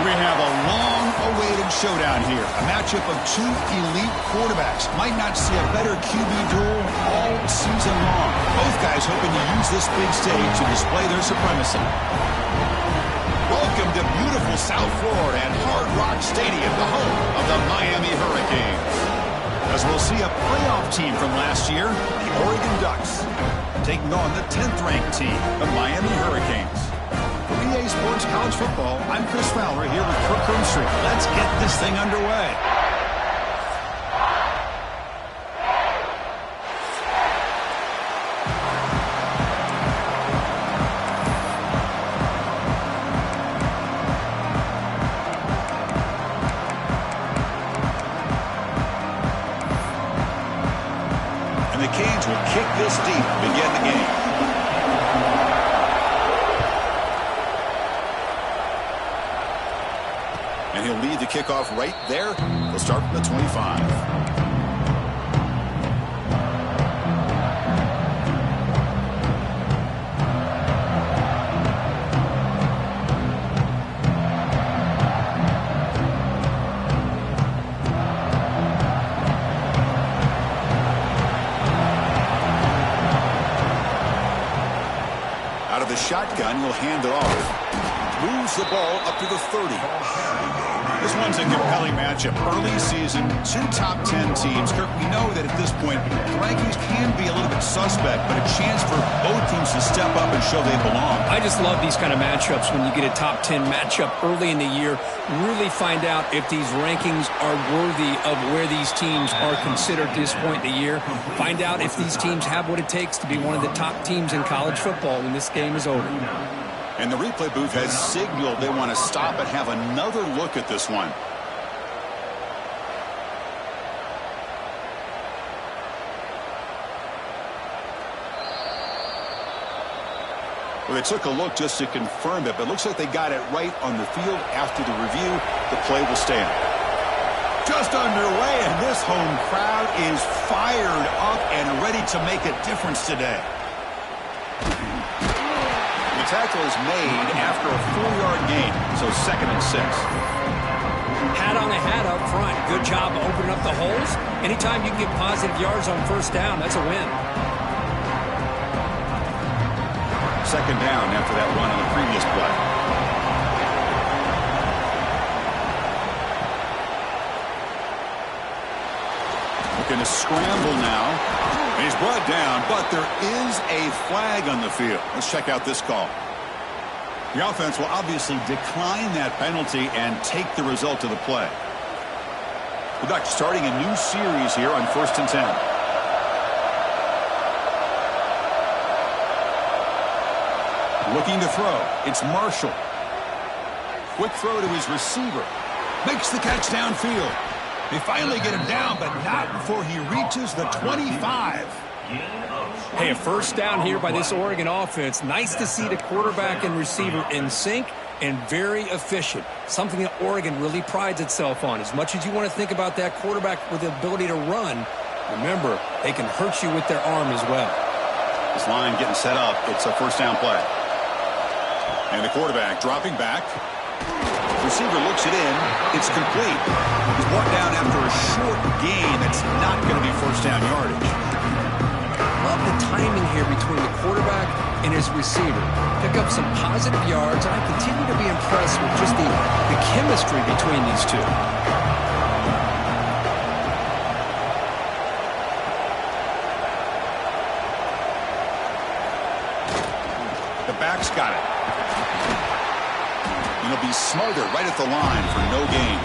We have a long-awaited showdown here. A matchup of two elite quarterbacks. Might not see a better QB duel all season long. Both guys hoping to use this big stage to display their supremacy. Welcome to beautiful South Florida and Hard Rock Stadium, the home of the Miami Hurricanes. As we'll see a playoff team from last year, the Oregon Ducks, taking on the 10th-ranked team, the Miami Hurricanes. For EA Sports College Football, I'm Chris Fowler here with Kirk Herbstreit. Let's get this thing underway. And the Canes will kick this deep to begin the game. And he'll lead the kickoff right there. He'll start from the 25. Out of the shotgun, he'll hand it off. Moves the ball up to the 30. This one's a compelling matchup. Early season, two top 10 teams. Kirk, we know that at this point, the rankings can be a little bit suspect, but a chance for both teams to step up and show they belong. I just love these kind of matchups when you get a top 10 matchup early in the year. Really find out if these rankings are worthy of where these teams are considered at this point in the year. Find out if these teams have what it takes to be one of the top teams in college football when this game is over. And the replay booth has signaled they want to stop and have another look at this one. Well, they took a look just to confirm it, but it looks like they got it right on the field. After the review, the play will stand. Just underway, and this home crowd is fired up and ready to make a difference today. The tackle is made after a 4-yard gain, so 2nd and 6. Hat on a hat up front. Good job opening up the holes. Anytime you can get positive yards on first down, that's a win. 2nd down after that run on the previous play. Looking to scramble now. And he's brought down, but there is a flag on the field. Let's check out this call. The offense will obviously decline that penalty and take the result of the play. The Ducks starting a new series here on 1st and 10. Looking to throw. It's Marshall. Quick throw to his receiver. Makes the catch downfield. They finally get him down, but not before he reaches the 25. Hey, a first down here by this Oregon offense. Nice to see the quarterback and receiver in sync and very efficient. Something that Oregon really prides itself on. As much as you want to think about that quarterback with the ability to run, remember, they can hurt you with their arm as well. This line getting set up. It's a first down play. And the quarterback dropping back. Receiver looks it in. It's complete. He's brought down after a short gain. That's not going to be first down yardage. Love the timing here between the quarterback and his receiver. Pick up some positive yards, and I continue to be impressed with just the chemistry between these two. The back's got it. And he'll be smothered right at the line for no gain.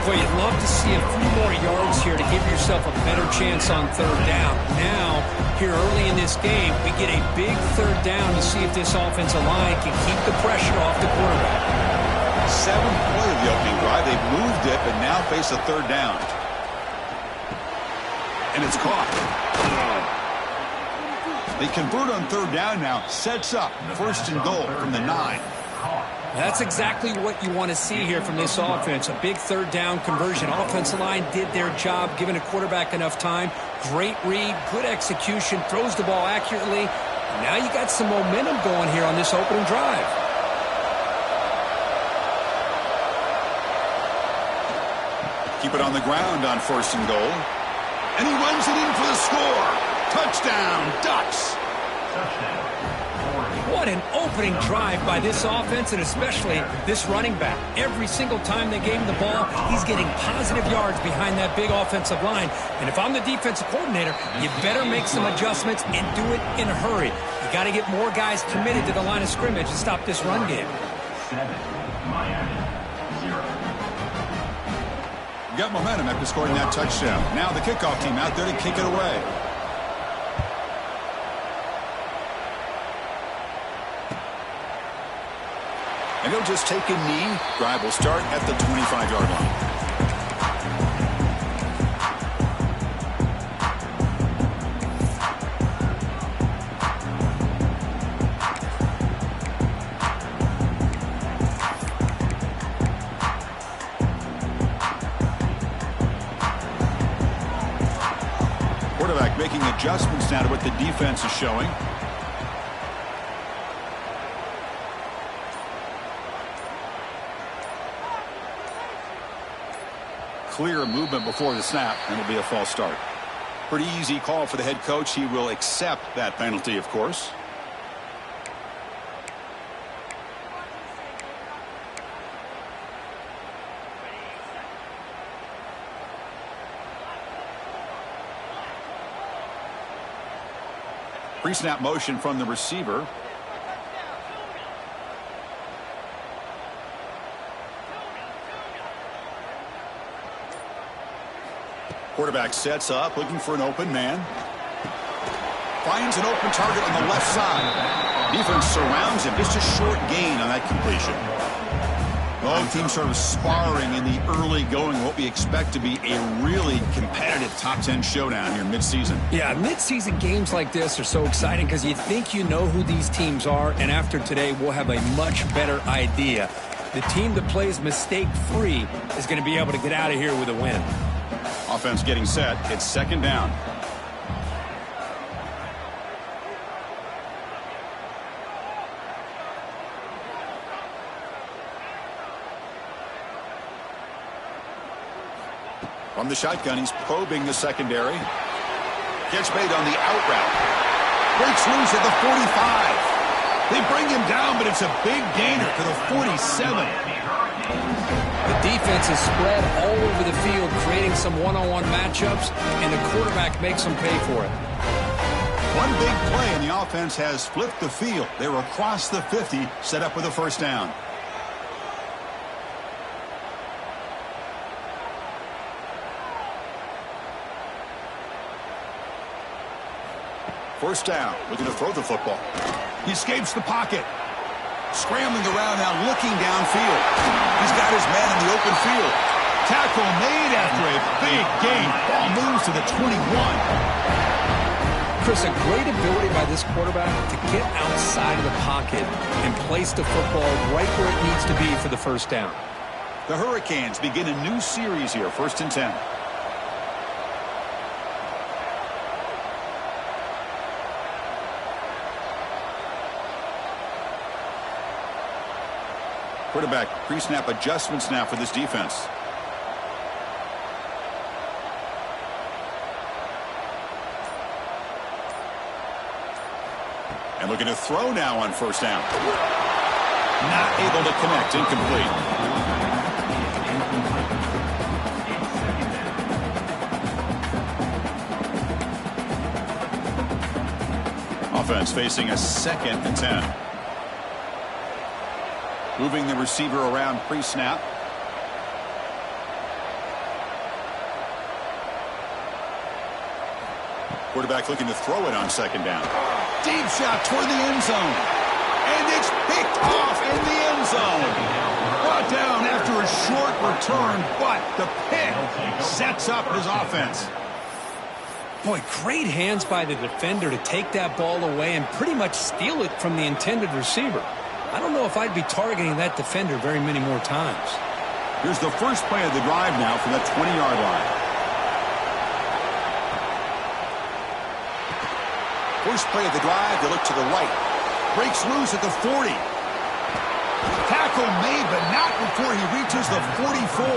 Boy, you'd love to see a few more yards here to give yourself a better chance on 3rd down. Now, here early in this game, we get a big 3rd down to see if this offensive line can keep the pressure off the quarterback. 7th play of the opening drive. They've moved it, but now face a 3rd down. And it's caught. They convert on 3rd down now. Sets up 1st and goal from the 9. That's exactly what you want to see here from this offense. A big 3rd down conversion. Offensive line did their job, giving a quarterback enough time. Great read, good execution, throws the ball accurately. Now you got some momentum going here on this opening drive. Keep it on the ground on 1st and goal. And he runs it in for the score. Touchdown, Ducks. What an opening drive by this offense, and especially this running back. Every single time they gave him the ball, he's getting positive yards behind that big offensive line. And if I'm the defensive coordinator, you better make some adjustments and do it in a hurry. You got to get more guys committed to the line of scrimmage to stop this run game. 7, Miami, 0. Got momentum after scoring that touchdown. Now the kickoff team out there to kick it away. And he'll just take a knee. Drive will start at the 25-yard line. Quarterback making adjustments now to what the defense is showing. Clear movement before the snap, and it'll be a false start. Pretty easy call for the head coach. He will accept that penalty, of course. Pre-snap motion from the receiver. Quarterback sets up, looking for an open man. Finds an open target on the left side. Defense surrounds him. Just a short gain on that completion. Both teams sort of sparring in the early going, what we expect to be a really competitive top 10 showdown here mid-season. Yeah, mid-season games like this are so exciting because you think you know who these teams are, and after today, we'll have a much better idea. The team that plays mistake-free is going to be able to get out of here with a win. Offense getting set. It's 2nd down. From the shotgun, he's probing the secondary. Gets made on the out route. Breaks loose at the 45. They bring him down, but it's a big gainer to the 47. The defense is spread all over the field, creating some one-on-one matchups, and the quarterback makes them pay for it. One big play, and the offense has flipped the field. They were across the 50, set up with a 1st down. First down, looking to throw the football. He escapes the pocket. Scrambling around now, looking downfield. He's got his man in the open field. Tackle made after a big gain. Ball moves to the 21. Chris, a great ability by this quarterback to get outside of the pocket and place the football right where it needs to be for the 1st down. The Hurricanes begin a new series here, 1st and 10. Quarterback pre-snap adjustments now for this defense. And looking to throw now on 1st down. Not able to connect, incomplete. Offense facing a 2nd and 10. Moving the receiver around pre-snap. Quarterback looking to throw it on 2nd down. Deep shot toward the end zone. And it's picked off in the end zone. Brought down after a short return, but the pick sets up his offense. Boy, great hands by the defender to take that ball away and pretty much steal it from the intended receiver. I don't know if I'd be targeting that defender very many more times. Here's the first play of the drive now from the 20-yard line. First play of the drive, they look to the right. Breaks loose at the 40. Tackle made, but not before he reaches the 44.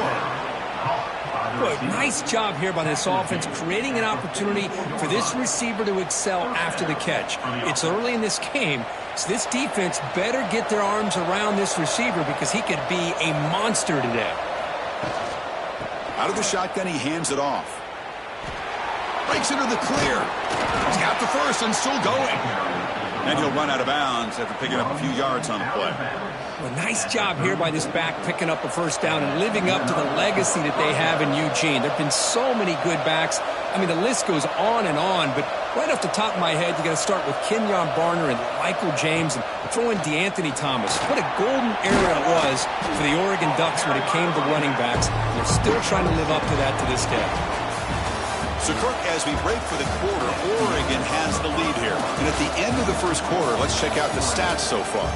Boy, nice job here by this offense, creating an opportunity for this receiver to excel after the catch. It's early in this game, so this defense better get their arms around this receiver because he could be a monster today. Out of the shotgun, he hands it off. Breaks into the clear. He's got the first and still going. And he'll run out of bounds after picking up a few yards on the play. Well, nice job here by this back picking up a first down and living up to the legacy that they have in Eugene. There have been so many good backs. I mean, the list goes on, but right off the top of my head, you got to start with Kenyon Barner and Michael James and throw in DeAnthony Thomas. What a golden era it was for the Oregon Ducks when it came to running backs. They're still trying to live up to that to this day. So, Kirk, as we break for the quarter, Oregon has the lead here. And at the end of the first quarter, let's check out the stats so far.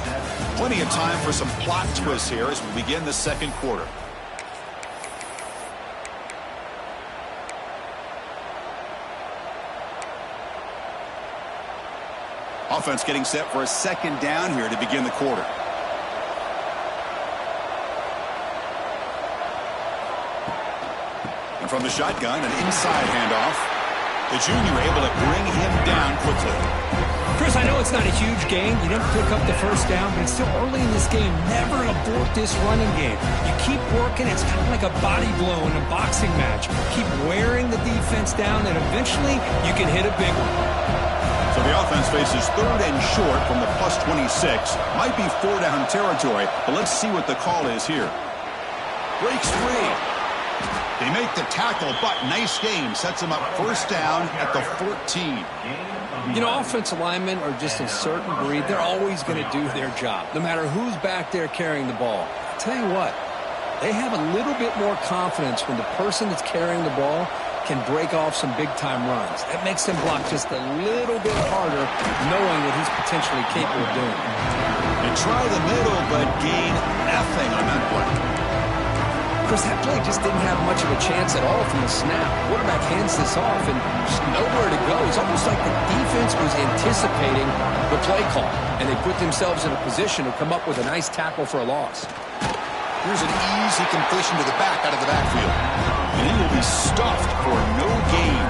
Plenty of time for some plot twists here as we begin the second quarter. Offense getting set for a second down here to begin the quarter. And from the shotgun, an inside handoff. The junior able to bring him down quickly. Chris, I know it's not a huge game. You didn't pick up the first down, but it's still early in this game. Never abort this running game. You keep working. It's kind of like a body blow in a boxing match. Keep wearing the defense down, and eventually you can hit a big one. So the offense faces third and short from the plus 26. Might be 4-down territory, but let's see what the call is here. Breaks free. They make the tackle, but nice game. Sets them up first down at the 14. You know, offensive linemen are just a certain breed. They're always going to do their job, no matter who's back there carrying the ball. I'll tell you what, they have a little bit more confidence when the person that's carrying the ball can break off some big-time runs. That makes them block just a little bit harder, knowing what he's potentially capable of doing. They try the middle, but gain nothing on that play. Chris, that play just didn't have much of a chance at all from the snap. Quarterback hands this off and just nowhere to go. It's almost like the defense was anticipating the play call, and they put themselves in a position to come up with a nice tackle for a loss. Here's an easy completion to the back out of the backfield. And he will be stuffed for no gain.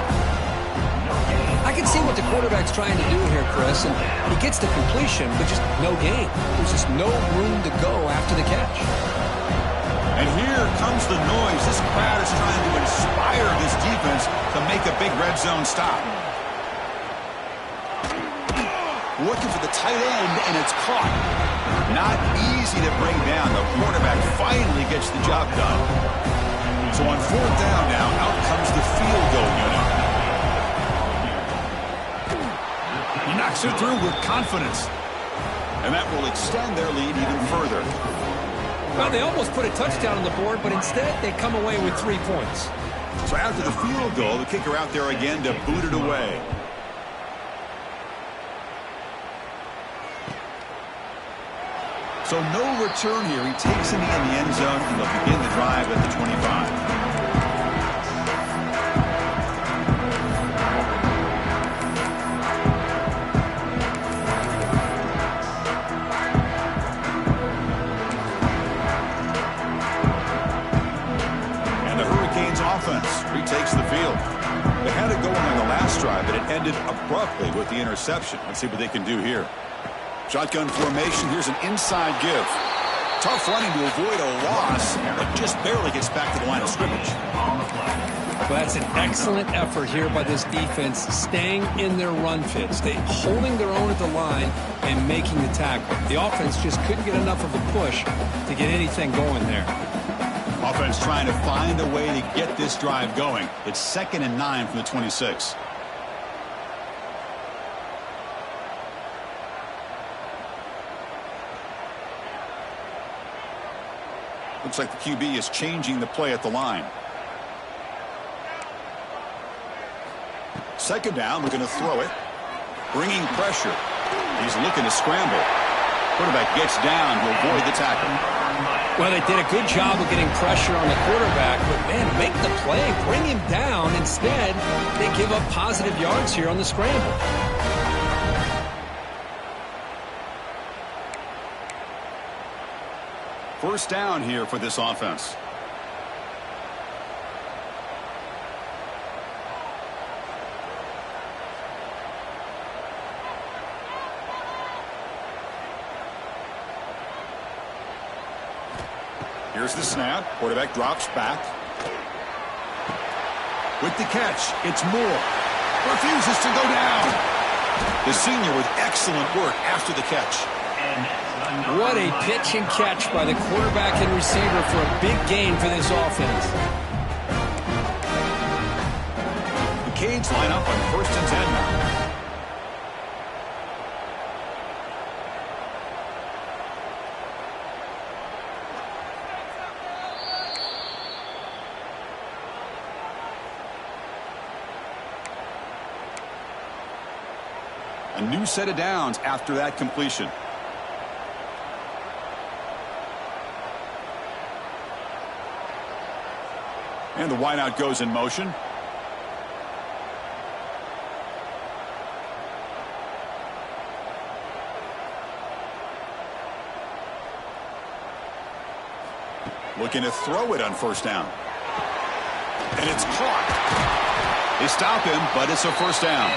I can see what the quarterback's trying to do here, Chris, and he gets the completion, but just no gain. There's just no room to go after the catch. And here comes the noise. This crowd is trying to inspire this defense to make a big red zone stop. Looking for the tight end, and it's caught. Not easy to bring down. The quarterback finally gets the job done. So on fourth down now, out comes the field goal unit. He knocks it through with confidence. And that will extend their lead even further. Well, they almost put a touchdown on the board, but instead they come away with 3 points. So after the field goal, the kicker out there again to boot it away. So no return here. He takes it in the end zone, and they'll begin the drive at the 25. Retakes the field. They had it going on the last drive, but it ended abruptly with the interception. Let's see what they can do here. Shotgun formation. Here's an inside give. Tough running to avoid a loss, but just barely gets back to the line of scrimmage. Well, that's an excellent effort here by this defense, staying in their run fits. They holding their own at the line and making the tackle. The offense just couldn't get enough of a push to get anything going there. Offense trying to find a way to get this drive going. It's 2nd and 9 from the 26. Looks like the QB is changing the play at the line. 2nd down, we're going to throw it. Bringing pressure. He's looking to scramble. Quarterback gets down to avoid the tackle. Well, they did a good job of getting pressure on the quarterback, but, man, make the play, bring him down. Instead, they give up positive yards here on the scramble. First down here for this offense. Here's the snap. Quarterback drops back. With the catch, it's Moore. Refuses to go down. The senior with excellent work after the catch. What a pitch and catch by the quarterback and receiver for a big gain for this offense. The Canes line up on 1st and 10 now. A new set of downs after that completion. And the wideout goes in motion. Looking to throw it on 1st down. And it's caught. They stop him, but it's a 1st down.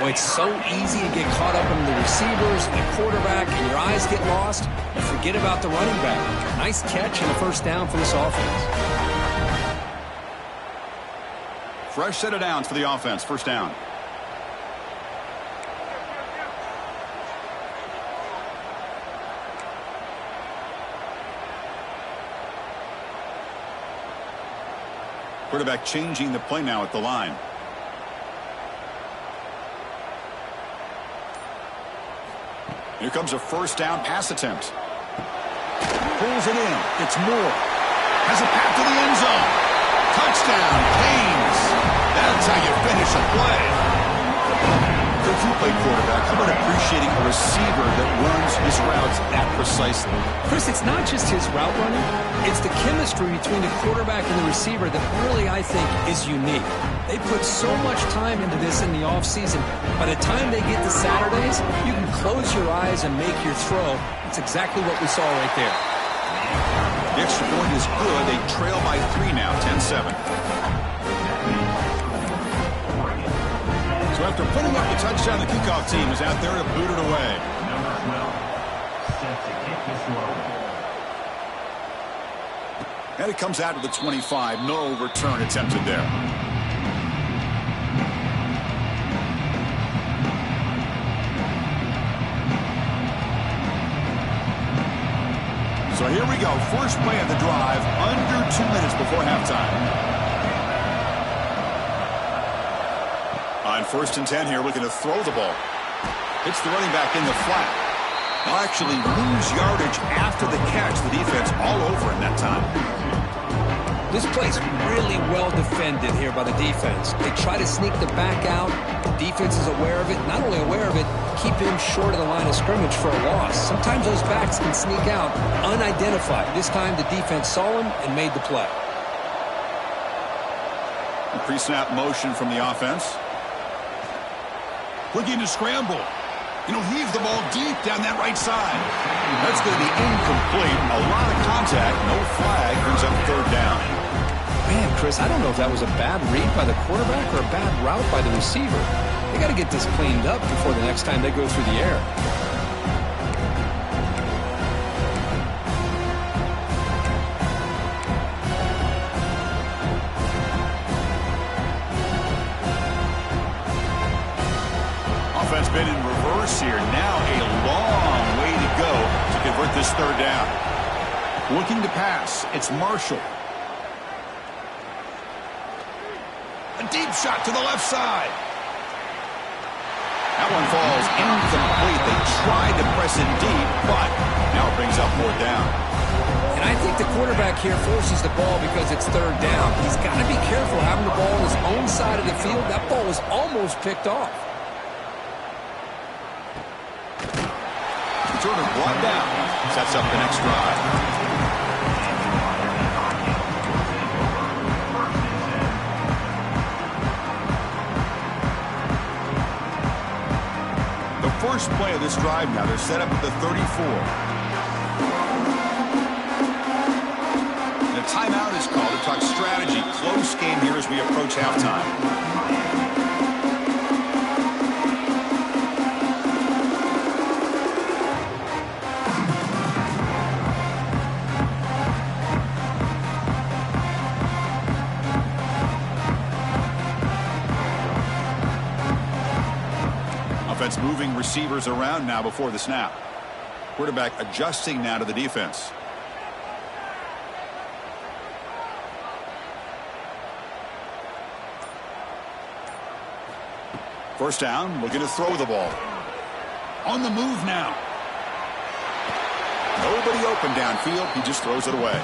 Well, it's so easy to get caught up in the receivers and the quarterback, and your eyes get lost. You forget about the running back. Nice catch and a 1st down for this offense. Fresh set of downs for the offense. 1st down. Quarterback changing the play now at the line. Here comes a 1st down pass attempt. Pulls it in. It's Moore. Has a path to the end zone. Touchdown, Canes. That's how you finish a play. If you play quarterback, how about appreciating a receiver that runs his routes that precisely? Chris, it's not just his route running. It's the chemistry between the quarterback and the receiver that really, I think, is unique. They put so much time into this in the offseason. By the time they get to Saturdays, you can close your eyes and make your throw. That's exactly what we saw right there. The extra point is good. They trail by 3 now, 10-7. So after putting up the touchdown, the kickoff team is out there to boot it away. Number 12, set to kick this one. And it comes out to the 25. No return attempted there. So here we go. First play of the drive, under 2 minutes before halftime. On 1st and 10 here, looking to throw the ball. Hits the running back in the flat. They'll actually lose yardage after the catch. The defense all over in that time. This play's really well defended here by the defense. They try to sneak the back out. The defense is aware of it. Not only aware of it, keep him short of the line of scrimmage for a loss. Sometimes those backs can sneak out unidentified. This time the defense saw him and made the play. Pre-snap motion from the offense. Looking to scramble. Heave the ball deep down that right side. That's going to be incomplete. A lot of contact. No flag. Brings up 3rd down. Man, Chris, I don't know if that was a bad read by the quarterback or a bad route by the receiver. They got to get this cleaned up before the next time they go through the air. Offense been in reverse here. Now a long way to go to convert this 3rd down. Looking to pass. It's Marshall. A deep shot to the left side. That one falls incomplete. They tried to press it deep, but now it brings up 4th down. And I think the quarterback here forces the ball because it's 3rd down. He's got to be careful having the ball on his own side of the field. That ball was almost picked off. Turner brought down. Sets up the next drive. First play of this drive now. They're set up at the 34. And a timeout is called to talk strategy. Close game here as we approach halftime. Defense moving receivers around now before the snap. Quarterback adjusting now to the defense. First down, looking to throw the ball. On the move now. Nobody open downfield. He just throws it away.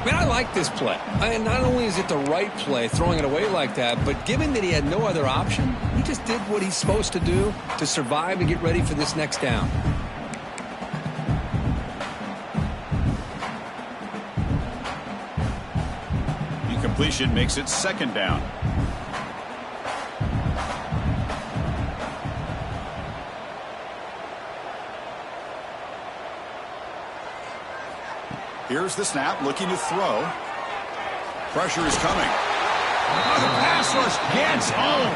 Man, I like this play. And not only is it the right play, throwing it away like that, but given that he had no other option, he just did what he's supposed to do to survive and get ready for this next down. Incompletion makes it second down. Here's the snap, looking to throw. Pressure is coming. The pass rush gets home.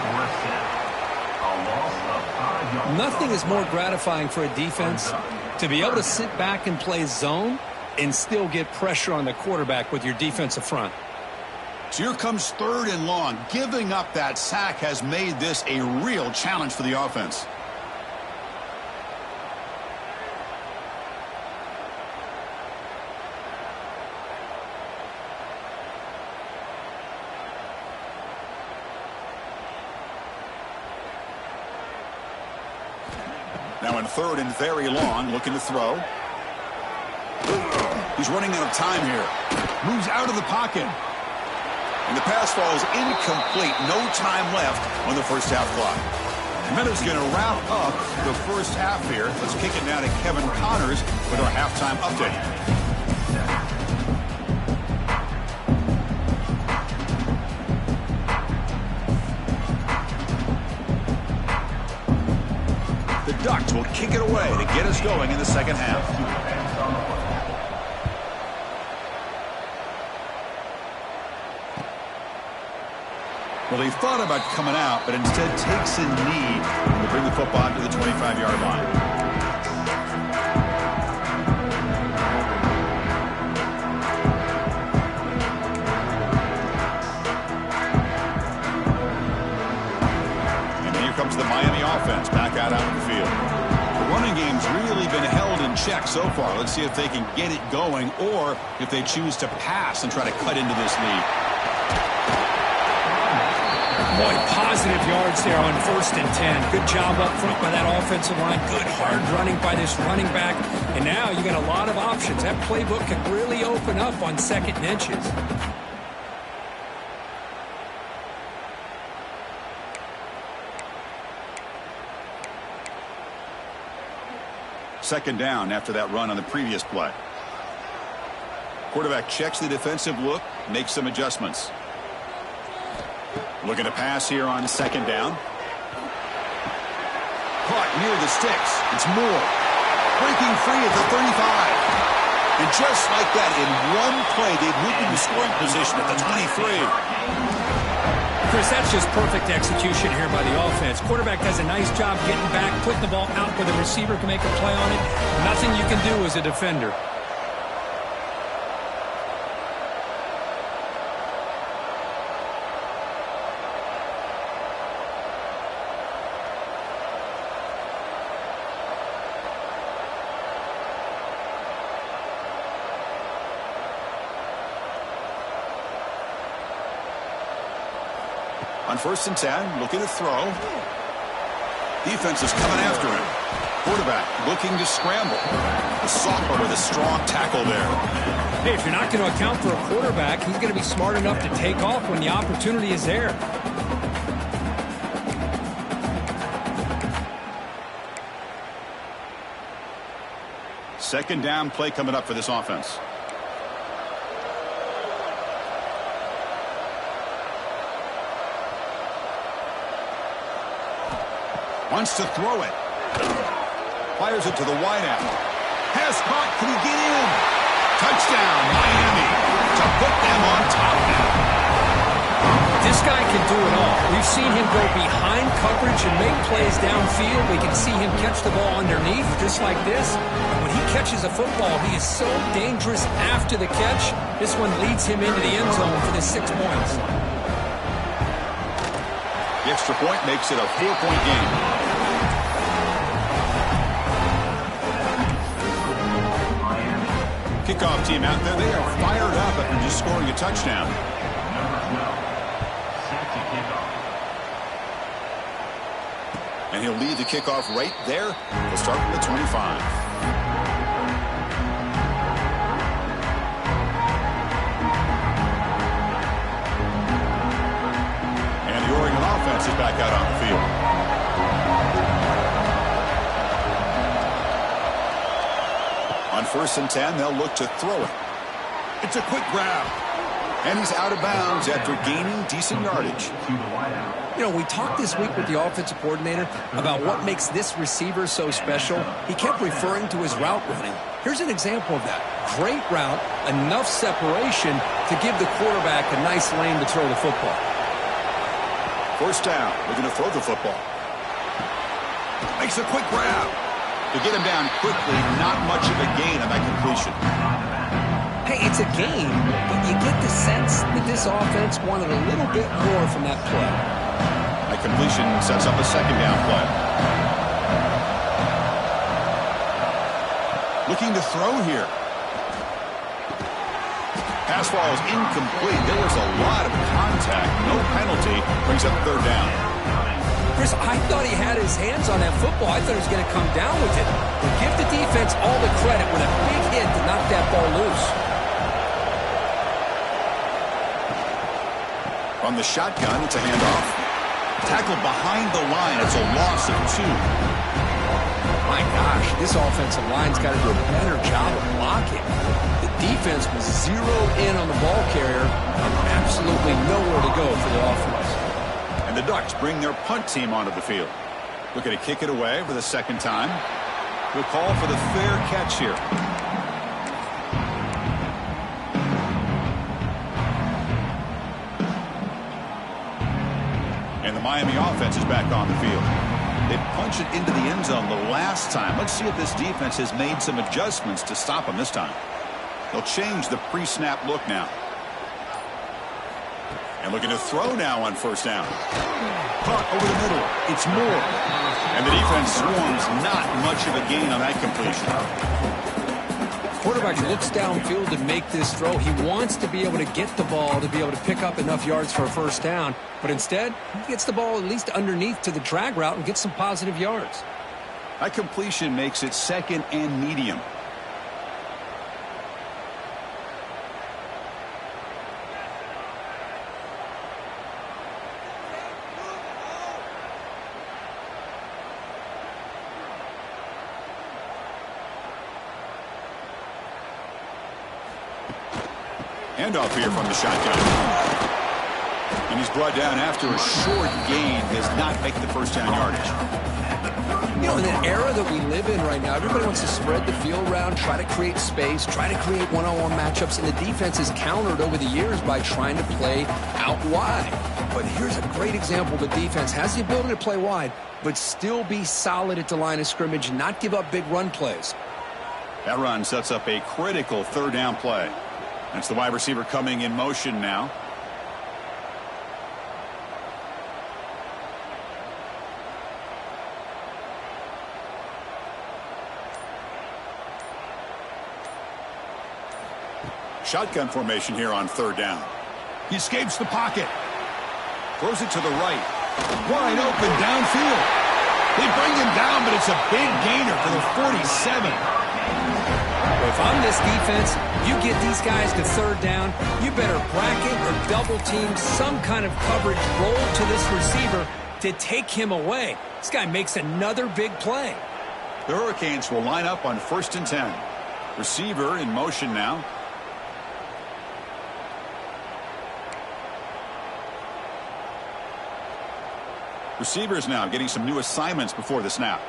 Nothing is more gratifying for a defense to be able to sit back and play zone and still get pressure on the quarterback with your defensive front. So here comes third and long. Giving up that sack has made this a real challenge for the offense. Now in third and very long, looking to throw. He's running out of time here. Moves out of the pocket. And the pass falls incomplete. No time left on the first half clock. Meadows going to wrap up the first half here. Let's kick it now to Kevin Connors with our halftime update. The Ducks will kick it away to get us going in the second half. Well, he thought about coming out, but instead takes a knee to bring the football to the 25-yard line. And then here comes the Miami offense back out on the field. The running game's really been held in check so far. Let's see if they can get it going or if they choose to pass and try to cut into this lead. Boy, positive yards there on 1st and 10. Good job up front by that offensive line. Good hard running by this running back. And now you got a lot of options. That playbook can really open up on 2nd and inches. Second down after that run on the previous play. Quarterback checks the defensive look, makes some adjustments. Looking to pass here on 2nd down. Caught near the sticks. It's Moore. Breaking free at the 35. And just like that, in one play, they've moved into scoring position at the 23. Chris, that's just perfect execution here by the offense. Quarterback does a nice job getting back, putting the ball out where the receiver can make a play on it. Nothing you can do as a defender. On 1st and 10, looking to throw. Defense is coming after him. Quarterback looking to scramble. The sophomore with a strong tackle there. Hey, if you're not going to account for a quarterback, he's going to be smart enough to take off when the opportunity is there. Second down play coming up for this offense. Wants to throw it. Fires it to the wideout. Has caught. Can he get in? Touchdown, Miami. To put them on top now. This guy can do it all. We've seen him go behind coverage and make plays downfield. We can see him catch the ball underneath, just like this. When he catches a football, he is so dangerous after the catch. This one leads him into the end zone for the 6 points. The extra point makes it a 4-point game. Kickoff team out there, they are fired up after just scoring a touchdown. Number 12, set to kick off. And he'll lead the kickoff right there. He'll start from the 25. And the Oregon offense is back out on the field. On 1st and 10, they'll look to throw it. It's a quick grab. And he's out of bounds after gaining decent yardage. To the wideout. You know, we talked this week with the offensive coordinator about what makes this receiver so special. He kept referring to his route running. Here's an example of that. Great route, enough separation to give the quarterback a nice lane to throw the football. 1st down, they're going to throw the football. Makes a quick grab. To get him down quickly, not much of a gain on that completion. Hey, it's a game, but you get the sense that this offense wanted a little bit more from that play. That completion sets up a 2nd down play. Looking to throw here. Pass ball is incomplete. There was a lot of contact. No penalty. Brings up 3rd down. Chris, I thought he had his hands on that football. I thought he was going to come down with it. But give the defense all the credit with a big hit to knock that ball loose. On the shotgun, it's a handoff. Tackled behind the line. It's a loss of 2. My gosh, this offensive line's got to do a better job of blocking. The defense was zeroed in on the ball carrier and absolutely nowhere to go for the offense. And the Ducks bring their punt team onto the field. Looking to kick it away for the 2nd time. We'll call for the fair catch here. And the Miami offense is back on the field. They punched it into the end zone the last time. Let's see if this defense has made some adjustments to stop them this time. They'll change the pre-snap look now. And looking to throw now on 1st down. Caught over the middle. It's Moore. And the defense swarms. Not much of a gain on that completion. Quarterback looks downfield to make this throw. He wants to be able to get the ball to be able to pick up enough yards for a 1st down. But instead, he gets the ball at least underneath to the drag route and gets some positive yards. That completion makes it 2nd and medium. Handoff here from the shotgun. And he's brought down after a short gain. Does not make the 1st down yardage. You know, in the era that we live in right now, everybody wants to spread the field around, try to create space, try to create one-on-one matchups, and the defense is countered over the years by trying to play out wide. But here's a great example. The defense has the ability to play wide, but still be solid at the line of scrimmage and not give up big run plays. That run sets up a critical 3rd down play. That's the wide receiver coming in motion now. Shotgun formation here on 3rd down. He escapes the pocket. Throws it to the right. Wide open downfield. They bring him down, but it's a big gainer for the 47. If I'm this defense, you get these guys to 3rd down, you better bracket or double team some kind of coverage roll to this receiver to take him away. This guy makes another big play. The Hurricanes will line up on 1st and 10. Receiver in motion now. Receivers now getting some new assignments before the snap.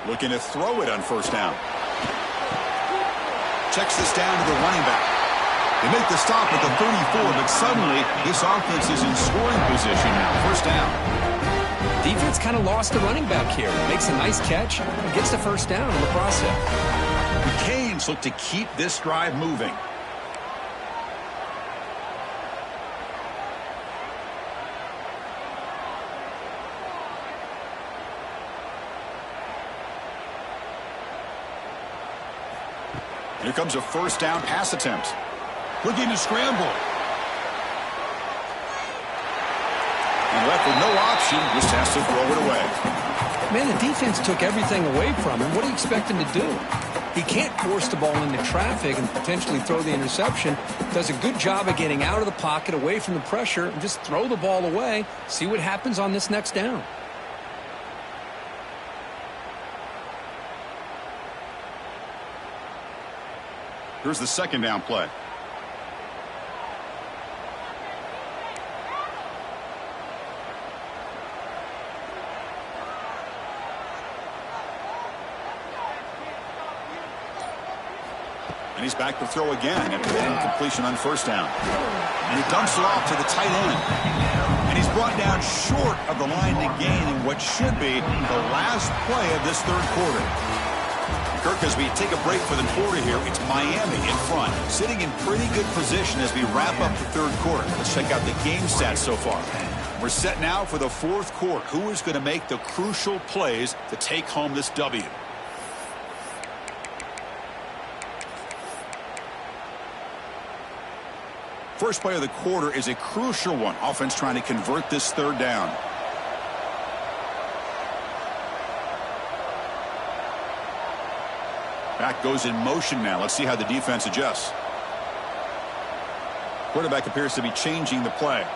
Looking to throw it on 1st down. Checks this down to the running back. They make the stop at the 34, but suddenly this offense is in scoring position now. 1st down. Defense kind of lost the running back here. Makes a nice catch and gets the 1st down in the process. The Canes look to keep this drive moving. Here comes a first down pass attempt. Looking to scramble. And left with no option, just has to throw it away. Man, the defense took everything away from him. What do you expect him to do? He can't force the ball into traffic and potentially throw the interception. Does a good job of getting out of the pocket, away from the pressure, and just throw the ball away. See what happens on this next down. Here's the second down play. And he's back to throw again after that incompletion on first down. And he dumps it off to the tight end. And he's brought down short of the line to gain in what should be the last play of this third quarter. Kirk, as we take a break for the quarter here, it's Miami in front, sitting in pretty good position as we wrap up the third quarter. Let's check out the game stats so far. We're set now for the fourth quarter. Who is going to make the crucial plays to take home this W? First play of the quarter is a crucial one. Offense trying to convert this third down. Back goes in motion now. Let's see how the defense adjusts. Quarterback appears to be changing the play.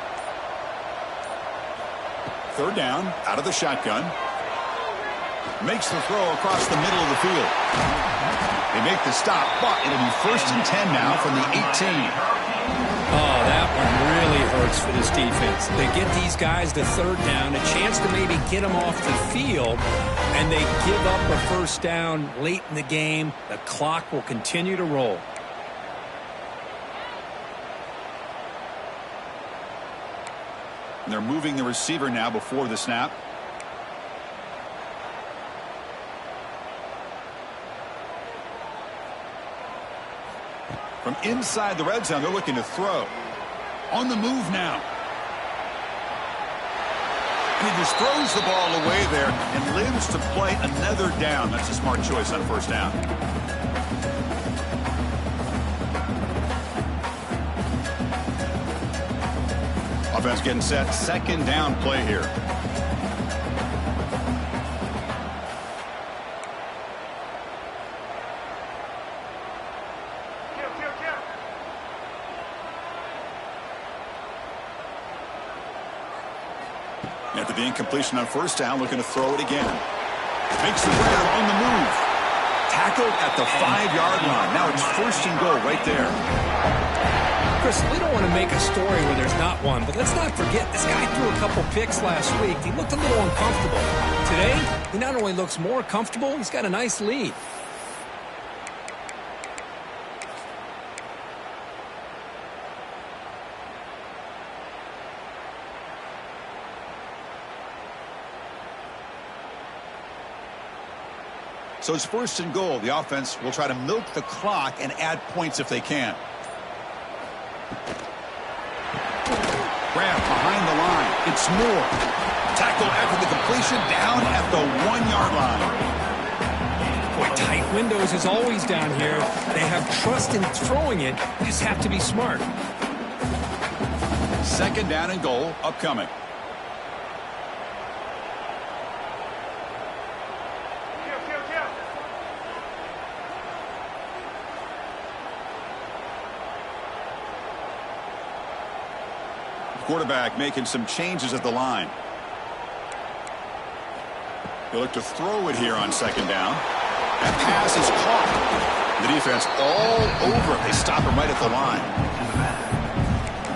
Third down, out of the shotgun. Makes the throw across the middle of the field. They make the stop, but it'll be 1st and 10 now from the 18. Oh, that one really hurts for this defense. They get these guys to third down, a chance to maybe get them off the field, and they give up a first down late in the game. The clock will continue to roll. And they're moving the receiver now before the snap. From inside the red zone, they're looking to throw. On the move now. And he just throws the ball away there and lives to play another down. That's a smart choice on first down. Offense getting set. Second down play here. After the incompletion on first down, looking to throw it again. Makes the grab on the move. Tackled at the 5-yard line. Now it's 1st and goal right there. Chris, we don't want to make a story where there's not one, but let's not forget this guy threw a couple picks last week. He looked a little uncomfortable. Today, he not only looks more comfortable, he's got a nice lead. So it's 1st and goal. The offense will try to milk the clock and add points if they can. Grab behind the line. It's Moore. Tackle after the completion, down at the 1-yard line. Boy, tight windows is always down here. They have trust in throwing it. You just have to be smart. Second down and goal upcoming. Quarterback making some changes at the line. He'll look to throw it here on second down. That pass is caught. The defense all over it. They stop him right at the line.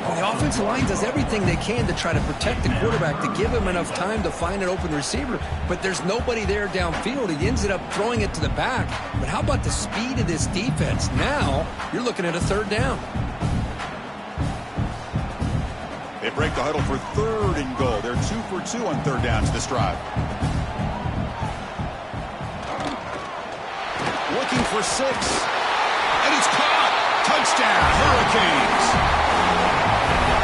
Well, the offensive line does everything they can to try to protect the quarterback, to give him enough time to find an open receiver. But there's nobody there downfield. He ends up throwing it to the back. But how about the speed of this defense? Now you're looking at a third down. They break the huddle for 3rd and goal. They're 2 for 2 on third downs this drive. Looking for 6. And it's caught. Touchdown, Hurricanes.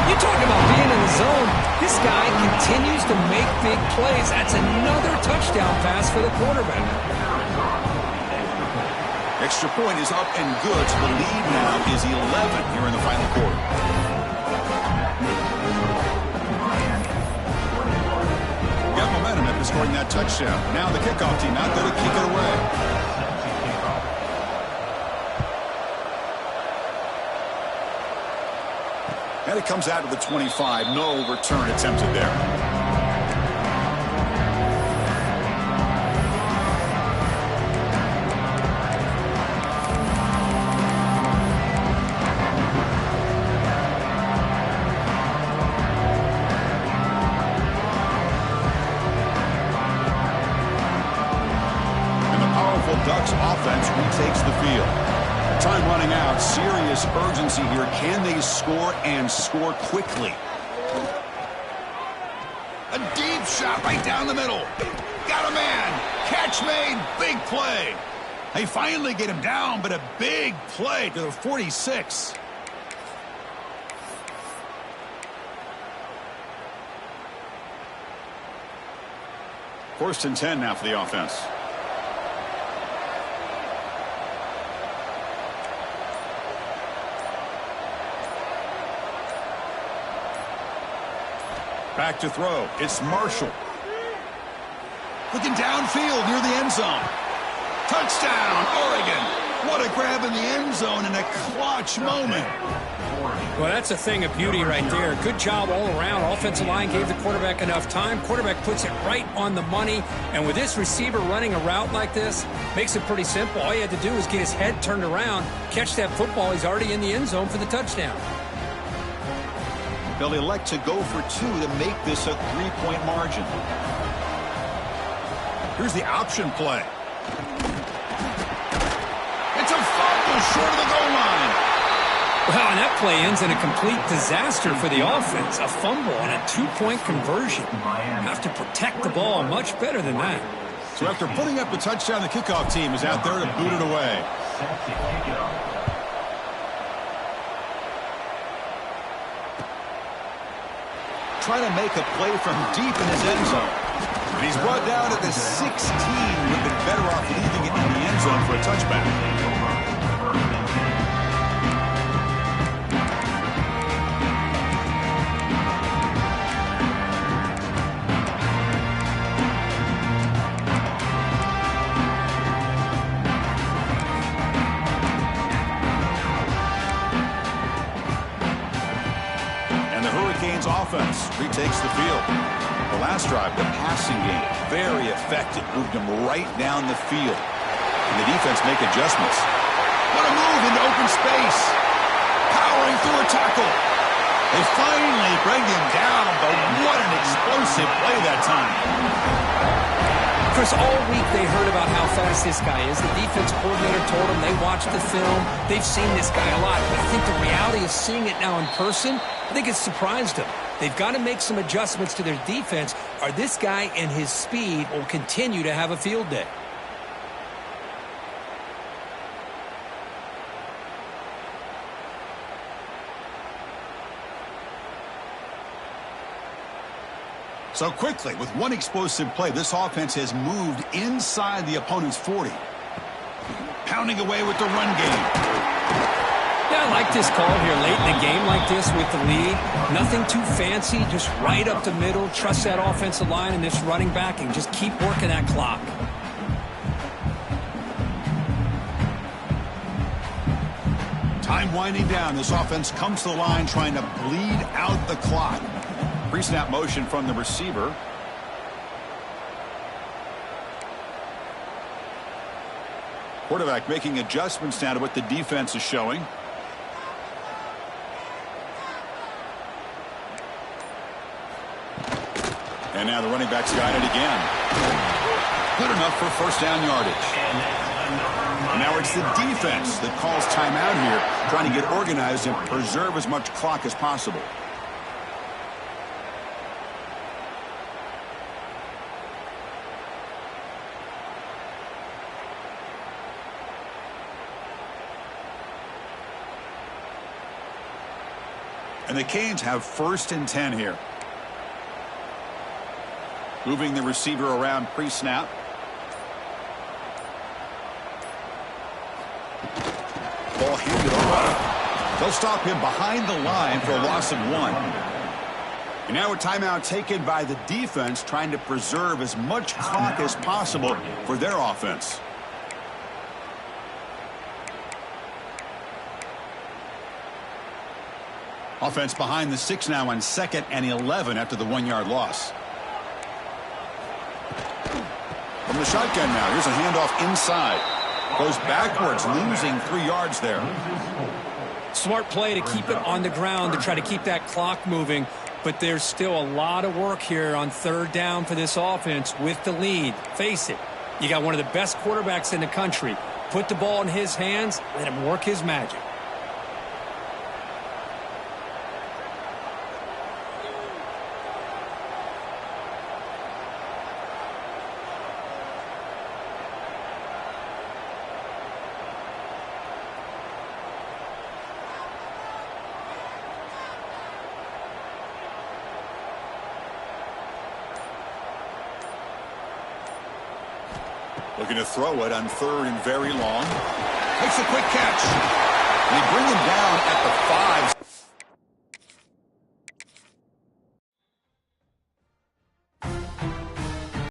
You talk about being in the zone. This guy continues to make big plays. That's another touchdown pass for the quarterback. extra point is up and good, so the lead now is 11 here in the final quarter. Got momentum after scoring that touchdown. Now the kickoff team out there to kick it away. And it comes out to the 25. No return attempted there. Ducks offense retakes the field. Time running out. Serious urgency here. Can they score and score quickly? A deep shot right down the middle. Got a man. Catch made. Big play. They finally get him down, but a big play to the 46. First and 10 now for the offense. Back to throw. It's Marshall. Looking downfield near the end zone. Touchdown, Oregon. What a grab in the end zone in a clutch moment. Well, that's a thing of beauty right there. Good job all around. Offensive line gave the quarterback enough time. Quarterback puts it right on the money. And with this receiver running a route like this, makes it pretty simple. All you had to do was get his head turned around, catch that football. He's already in the end zone for the touchdown. They'll elect to go for two to make this a 3-point margin. Here's the option play. It's a fumble short of the goal line. Wow, and that play ends in a complete disaster for the offense. A fumble and a 2-point conversion. Have to protect the ball much better than that. So after putting up the touchdown, the kickoff team is out there to boot it away. Trying to make a play from deep in his end zone. And he's brought down at the 16. Would have been better off leaving it in the end zone for a touchback. Offense retakes the field. The last drive, the passing game, very effective. Moved them right down the field. And the defense make adjustments. What a move into open space. Powering through a tackle. They finally bring him down, but what an explosive play that time. Chris, all week they heard about how fast this guy is. The defense coordinator told them they watched the film. They've seen this guy a lot. But I think the reality of seeing it now in person, I think it's surprised them. They've got to make some adjustments to their defense, or this guy and his speed will continue to have a field day. So quickly, with one explosive play, this offense has moved inside the opponent's 40. Pounding away with the run game. Yeah, I like this call here late in the game like this with the lead. Nothing too fancy, just right up the middle. Trust that offensive line and this running back and just keep working that clock. Time winding down. This offense comes to the line trying to bleed out the clock. Pre-snap motion from the receiver. Quarterback making adjustments now to what the defense is showing. And now the running back's got it again. Good enough for first down yardage. Now it's the defense that calls timeout here, trying to get organized and preserve as much clock as possible. And the Canes have first and 10 here. Moving the receiver around pre-snap. Ball handed off. They'll stop him behind the line for a loss of 1. And now a timeout taken by the defense, trying to preserve as much clock as possible for their offense. Offense behind the 6 now on 2nd and 11 after the 1-yard loss. From the shotgun now, here's a handoff inside. Goes backwards, losing 3 yards there. Smart play to keep it on the ground to try to keep that clock moving. But there's still a lot of work here on 3rd down for this offense with the lead. Face it, you got one of the best quarterbacks in the country. Put the ball in his hands, let him work his magic. Looking to throw it on 3rd and very long. Makes a quick catch. They bring him down at the